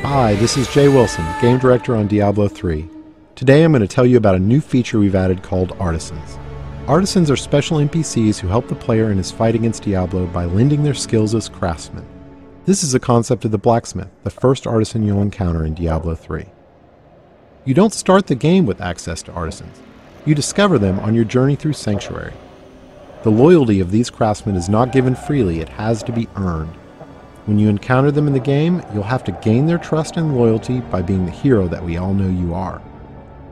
Hi, this is Jay Wilson, Game Director on Diablo 3. Today I'm going to tell you about a new feature we've added called Artisans. Artisans are special NPCs who help the player in his fight against Diablo by lending their skills as craftsmen. This is a concept of the blacksmith, the first artisan you'll encounter in Diablo 3. You don't start the game with access to artisans. You discover them on your journey through Sanctuary. The loyalty of these craftsmen is not given freely, it has to be earned. When you encounter them in the game, you'll have to gain their trust and loyalty by being the hero that we all know you are.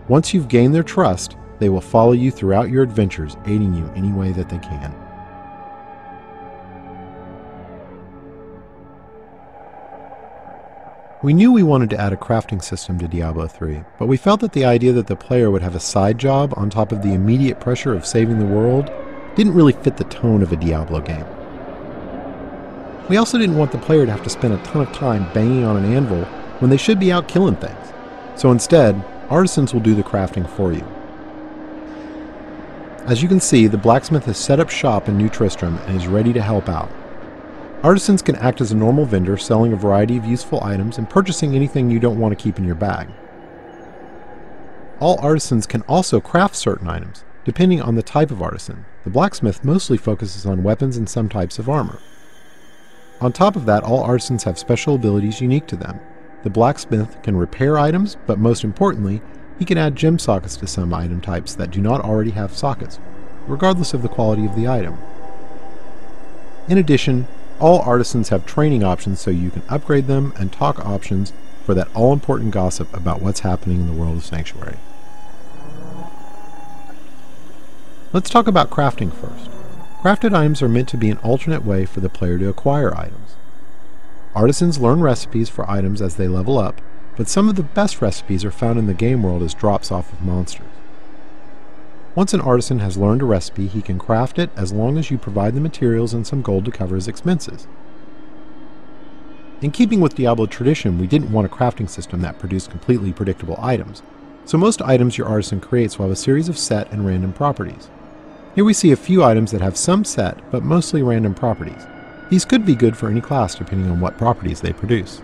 Once you've gained their trust, they will follow you throughout your adventures, aiding you any way that they can. We knew we wanted to add a crafting system to Diablo 3, but we felt that the idea that the player would have a side job on top of the immediate pressure of saving the world didn't really fit the tone of a Diablo game. We also didn't want the player to have to spend a ton of time banging on an anvil when they should be out killing things. So instead, artisans will do the crafting for you. As you can see, the blacksmith has set up shop in New Tristram and is ready to help out. Artisans can act as a normal vendor, selling a variety of useful items and purchasing anything you don't want to keep in your bag. All artisans can also craft certain items, depending on the type of artisan. The blacksmith mostly focuses on weapons and some types of armor. On top of that, all artisans have special abilities unique to them. The blacksmith can repair items, but most importantly, he can add gem sockets to some item types that do not already have sockets, regardless of the quality of the item. In addition, all artisans have training options so you can upgrade them, and talk options for that all-important gossip about what's happening in the world of Sanctuary. Let's talk about crafting first. Crafted items are meant to be an alternate way for the player to acquire items. Artisans learn recipes for items as they level up, but some of the best recipes are found in the game world as drops off of monsters. Once an artisan has learned a recipe, he can craft it as long as you provide the materials and some gold to cover his expenses. In keeping with Diablo tradition, we didn't want a crafting system that produced completely predictable items, so most items your artisan creates will have a series of set and random properties. Here we see a few items that have some set, but mostly random properties. These could be good for any class depending on what properties they produce.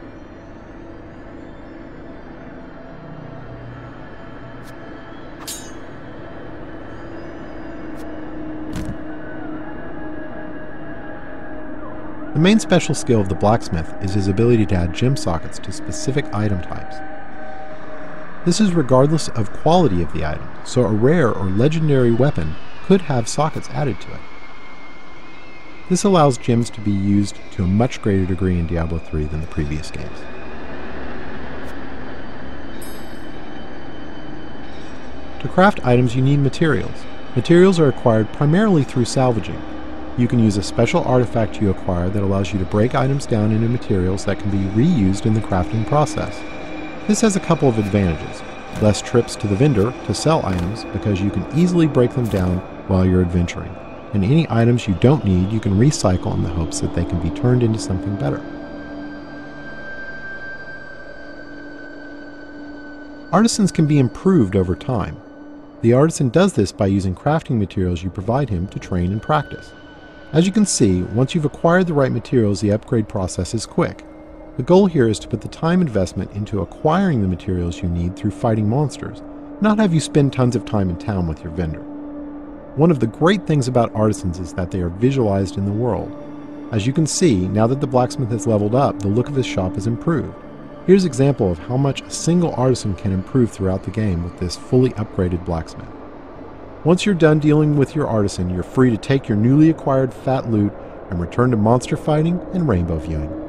The main special skill of the blacksmith is his ability to add gem sockets to specific item types. This is regardless of quality of the item, so a rare or legendary weapon could have sockets added to it. This allows gems to be used to a much greater degree in Diablo 3 than the previous games. To craft items you need materials. Materials are acquired primarily through salvaging. You can use a special artifact you acquire that allows you to break items down into materials that can be reused in the crafting process. This has a couple of advantages. Less trips to the vendor to sell items because you can easily break them down while you're adventuring. And any items you don't need you can recycle in the hopes that they can be turned into something better. Artisans can be improved over time. The artisan does this by using crafting materials you provide him to train and practice. As you can see, once you've acquired the right materials, the upgrade process is quick. The goal here is to put the time investment into acquiring the materials you need through fighting monsters, not have you spend tons of time in town with your vendor. One of the great things about artisans is that they are visualized in the world. As you can see, now that the blacksmith has leveled up, the look of his shop is improved. Here's an example of how much a single artisan can improve throughout the game with this fully upgraded blacksmith. Once you're done dealing with your artisan, you're free to take your newly acquired fat loot and return to monster fighting and rainbow viewing.